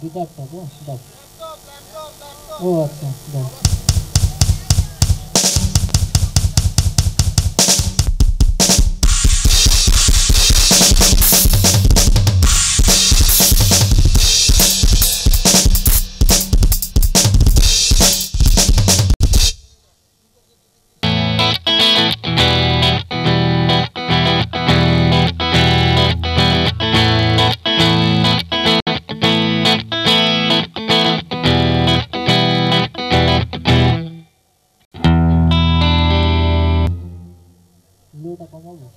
গিটারটা তো দাও। ও আচ্ছা দাও। লোটা কমাবো।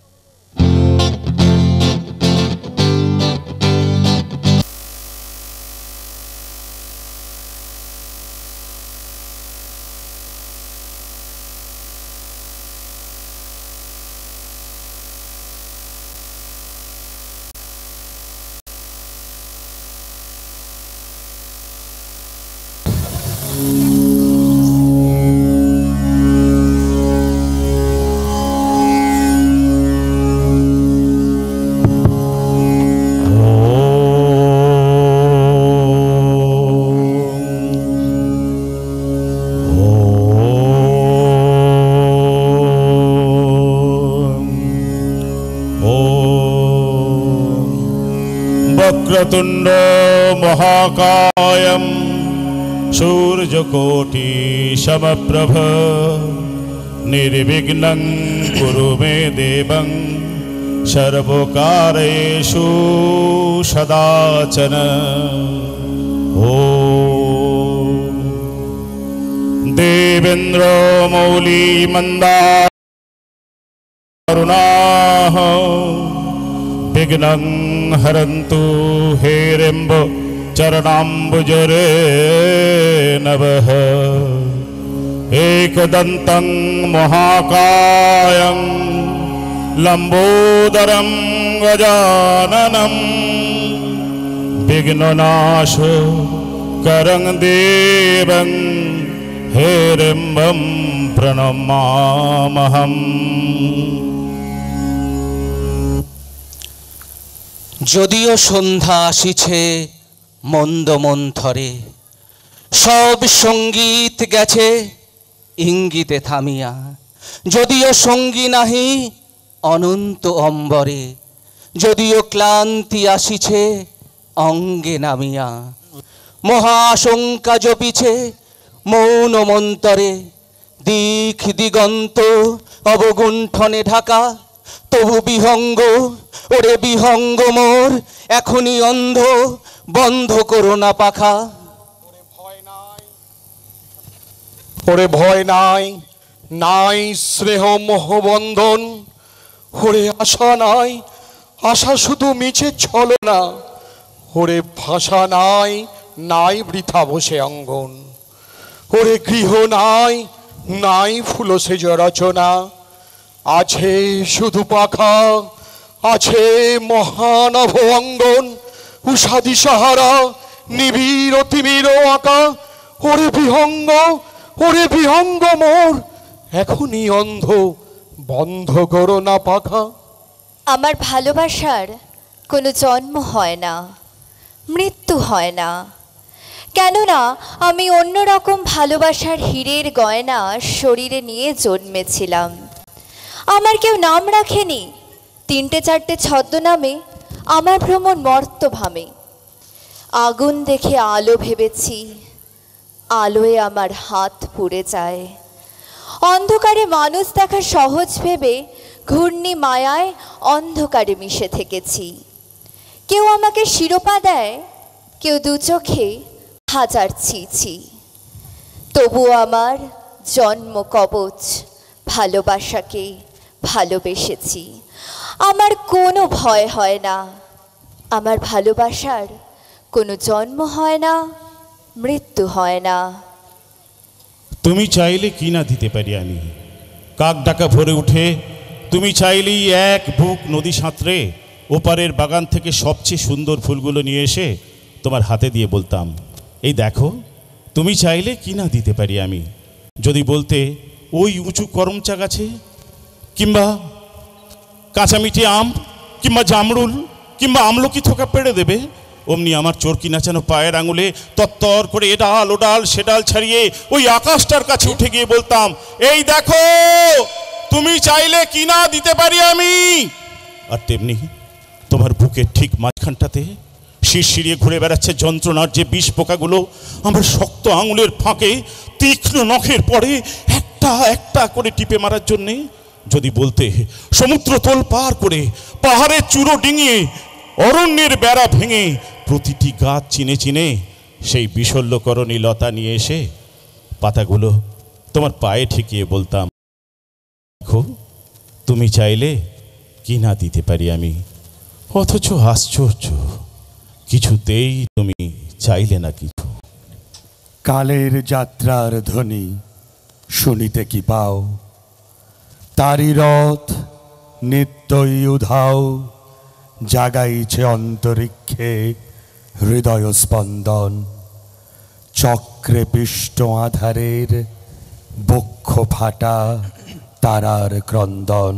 वक्रतुंड महाकायं सूर्यकोटि समप्रभ निर्विघ्नं कुरु मे देवं सर्वकारेषु सदाचन। ओम देवेन्द्र मौली मंदारुणाः विघ्नं हरन्तु हेरम्ब चरणाम्बुजरे नवः। एकदन्तं महाकायं लम्बोदरं गजाननं विघ्ननाशकरं देवं हेरम्बं प्रणमामहम्। যদিও সন্ধ্যা আসিছে মন্দ মন্থরে, সব সঙ্গীত গেছে ইঙ্গিতে থামিয়া। যদিও সঙ্গী নাহি অনন্ত অম্বরে, যদিও ক্লান্তি আসিছে অঙ্গে নামিয়া। মহাশঙ্কা জপিছে মৌন মন্তরে, দিক দিগন্ত অবগুণ্ঠনে ঢাকা। তবু বিহঙ্গ ওরে বিহঙ্গ মোর এখনই অন্ধ, বন্ধ করো না পাখা। ওরে ভয় নাই, নাই স্নেহ মোহবন্ধন। ওরে আশা নাই, আশা শুধু মিছে ছলনা। ওরে ভাষা নাই, নাই বৃথা বসে অঙ্গন। ওরে গৃহ নাই, নাই ফুল সেজ রচনা। আছে শুধু পাখা, আছে মহানভ অঙ্গন। উষাদি সাহারা নিবিড় তিমির আঁকা। ওরে বিহঙ্গ, ওরে বিহঙ্গ মোর এখনই অন্ধ, বন্ধ করো না পাখা। আমার ভালোবাসার কোনো জন্ম হয় না, মৃত্যু হয় না। কেননা আমি অন্যরকম ভালোবাসার হীরের গয়না শরীরে নিয়ে জন্মেছিলাম। আমার কেউ নাম রাখেনি, তিনটে চারটে ছদ্মনামে আমার ভ্রমণ মর্তভামে। আগুন দেখে আলো ভেবেছি, আলোয় আমার হাত পুড়ে যায়। অন্ধকারে মানুষ দেখা সহজ ভেবে ঘূর্ণি মায়ায় অন্ধকারে মিশে থেকেছি। কেউ আমাকে শিরোপা দেয়, কেউ দু চোখে হাজার ছিছি। তবু আমার জন্ম কবচ ভালোবাসাকে ভালোবেসেছি। আমার কোনো ভয় হয় না, আমার ভালোবাসার কোনো জন্ম হয় না, মৃত্যু হয় না। তুমি চাইলে কি না দিতে পারি আমি। কাক ডাকা ভরে উঠে তুমি চাইলেই এক বুক নদী সাঁতরে ওপারের বাগান থেকে সবচেয়ে সুন্দর ফুলগুলো নিয়ে এসে তোমার হাতে দিয়ে বলতাম, এই দেখো। তুমি চাইলে কি না দিতে পারি আমি। যদি বলতে ওই উঁচু করমচা গাছে, কিংবা কাঁচা মিঠে আম, কিংবা জামরুল কিংবা আমলকি থোকা পেড়ে দেবে, অমনি আমার চরকি নাচানো পায়ের আঙুলে তত্তর করে এ ডাল ও ডাল সে ডাল ছাড়িয়ে ওই আকাশটার কাছে উঠে গিয়ে বলতাম, এই দেখো তুমি চাইলে কি না দিতে পারি আমি। আর তেমনি তোমার বুকের ঠিক মাঝখানটাতে শিরশিরিয়ে ঘুরে বেড়াচ্ছে যন্ত্রণার যে বিষ পোকাগুলো আমার শক্ত আঙুলের ফাঁকে তীক্ষ্ণ নখের পরে একটা একটা করে টিপে মারার জন্যে। যদি বলতে সমুদ্র তোল পার করে পাহাড়ের চূড়ো ডিঙিয়ে অরণ্যের বেড়া ভেঙে প্রতিটি গাছ চিনে চিনে সেই বিশল্যকরণী লতা নিয়ে এসে পাতাগুলো তোমার পায়ে ঠেকিয়ে বলতাম, দেখো তুমি চাইলে কি না দিতে পারি আমি। অথচ আশ্চর্য, কিছুতেই তুমি চাইলে না কিছু। কালের যাত্রার ধ্বনি শুনিতে কি পাও, তারি রথ নিত্যই উধাও, জাগাইছে অন্তরিক্ষে হৃদয় স্পন্দন। চক্রে পিষ্ট আধারের বক্ষ ফাটা তারার ক্রন্দন।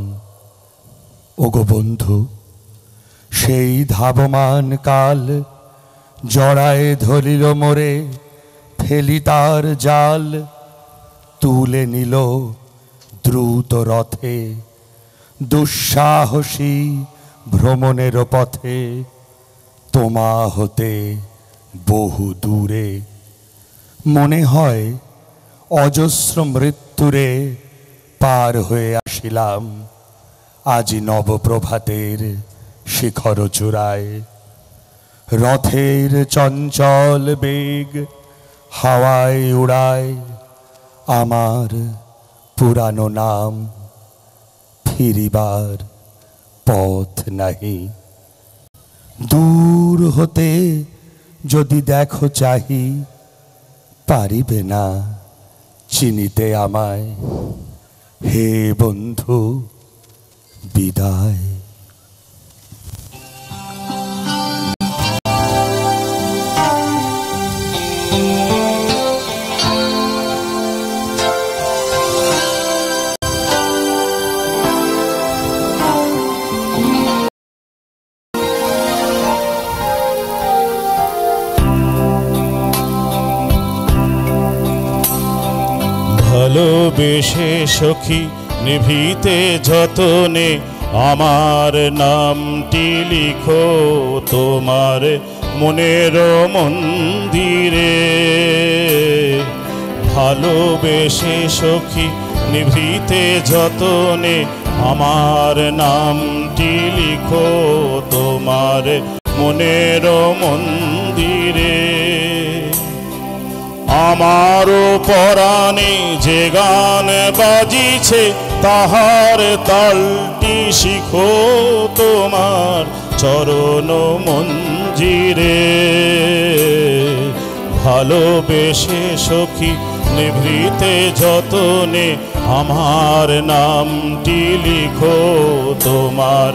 ওগো বন্ধু, সেই ধাবমান কাল জড়ায় ধরিল মোরে, ফেলি তার জাল তুলে নিল দ্রুত রথে, দুঃসাহসী ভ্রমণের পথে তোমা হতে বহু দূরে। মনে হয় অজস্র মৃত্যুরে পার হয়ে আসিলাম আজি নবপ্রভাতের শিখর চূড়ায়। রথের চঞ্চল বেগ হাওয়ায় উড়ায় আমার পুরানো নাম, ফিরিবার পথ নাহি। দূর হতে যদি দেখো চাহি, পারিবে না চিনিতে আমায়। হে বন্ধু বিদায়। ভালোবেসে সখী নিভৃতে যতনে আমার নামটি লিখো তোমার মনের মন্দিরে। ভালোবেসে সখী নিভৃতে যতনে আমার নামটি লিখো তোমার মনের মন্দিরে। আমারও পরাণে যে গান বাজিছে তাহার তালটি শিখো তোমার চরণ মঞ্জিরে। ভালোবেসে সখী নিভৃতে যতনে আমার নামটি লিখো তোমার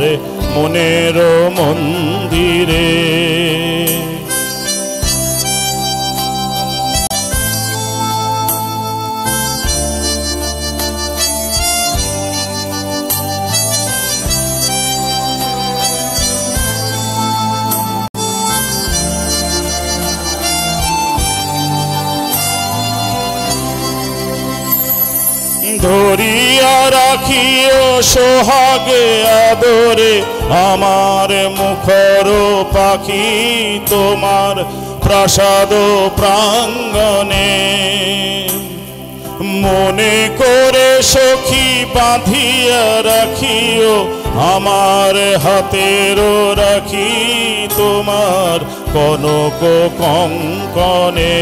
মনের মন্দিরে। ধরিয়া রাখিও সোহাগে আদরে আমার মুখর পাখি তোমার প্রাসাদ প্রাঙ্গণে। মনে করে সখী বাঁধিয়া রাখিও আমার হাতেরও রাখি তোমার কনক কঙ্কণে।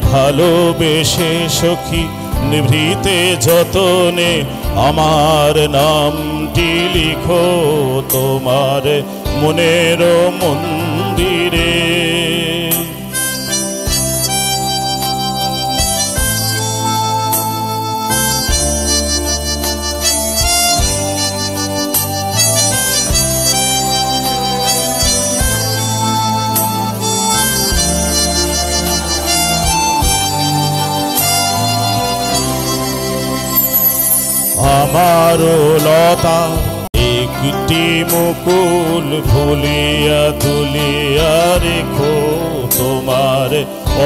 ভালোবেসে সখী নিভৃতে যতনে আমার নামটি লিখো তোমার মনের মন্দিরে। আমারও লতা একটু একটি মুকুল ভুলিয়া তুলিয়া রেখো তোমার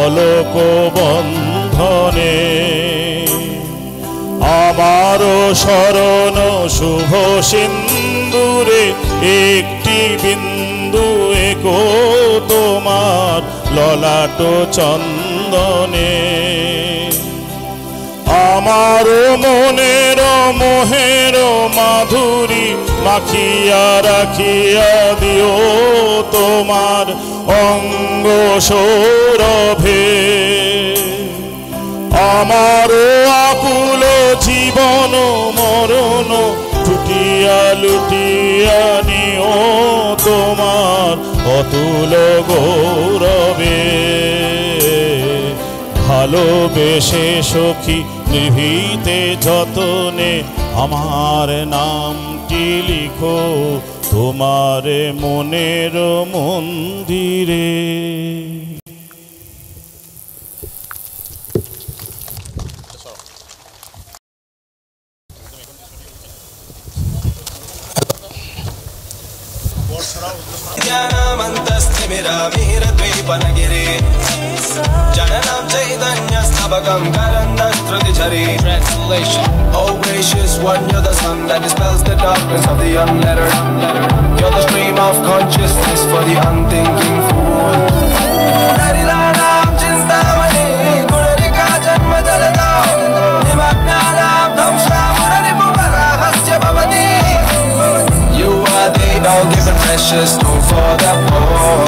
অলোক বন্ধনে। আমারও শরণ শুভ সিন্দুরে একটি বিন্দু একো তোমার ললাট চন্দনে। আমার মনের মোহের মাধুরী মাখিয়া রাখিয়া দিও তোমার অঙ্গ সৌরভে। আমার আকুল জীবন মরণ টুটিয়া লুটিয়া নিও তোমার অতুল গৌরবে। ভালোবেসে সখী নিভৃতে যতনে আমার নামটি লিখো তোমার মনের মন্দিরে। ಜ್ಞಾನಮಂತಸ್ಥಿಮಿರಮಿಹಿರದ್ವೀಪನಗಿರಿ ಜನನಂ ಚೈತನ್ಯಸ್ತಬಕಂ ಕರಂದಶ್ರುತಿಚರಿ. Translation: Oh gracious one, you're the sun that dispels the darkness of the unlettered. You're the stream of consciousness for the unthinking fool. Narilanam chintamani gunarika janma jaladam nimagnalam dhamshamurani pumarahasya bhavati. You are the all-given precious stone for the poor,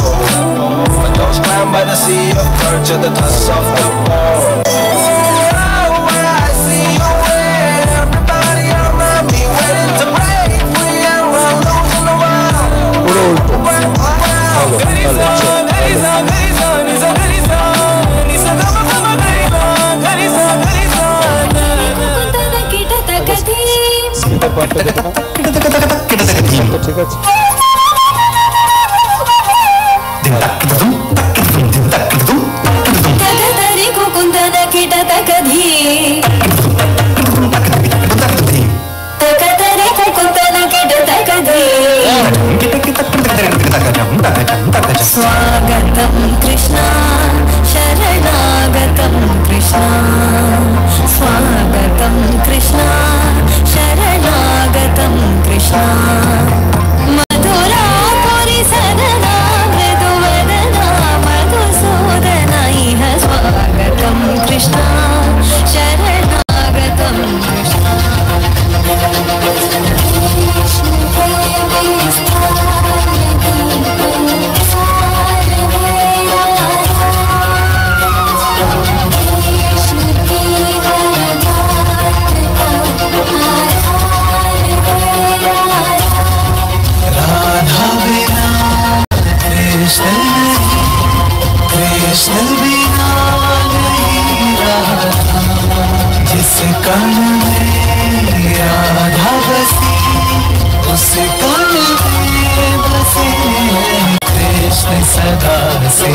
for those drowned by the sea of courage at the toss of the war. When I see you win, everybody around me waiting to break free and run loose in the wild. ঠিক আছে। स्वागतं कृष्णा शरणागतं कृष्णा स्वागतं कृष्णा शरणागतं कृष्णा मधुरापुरि सदना मृदुवदना मधुसूदना इह स्वागतं कृष्णा शरणागतं कृष्णा कृष्ण बिना नहीं रहा जिस कण में राधा बसी उस कण में बसे कृष्ण सदा से।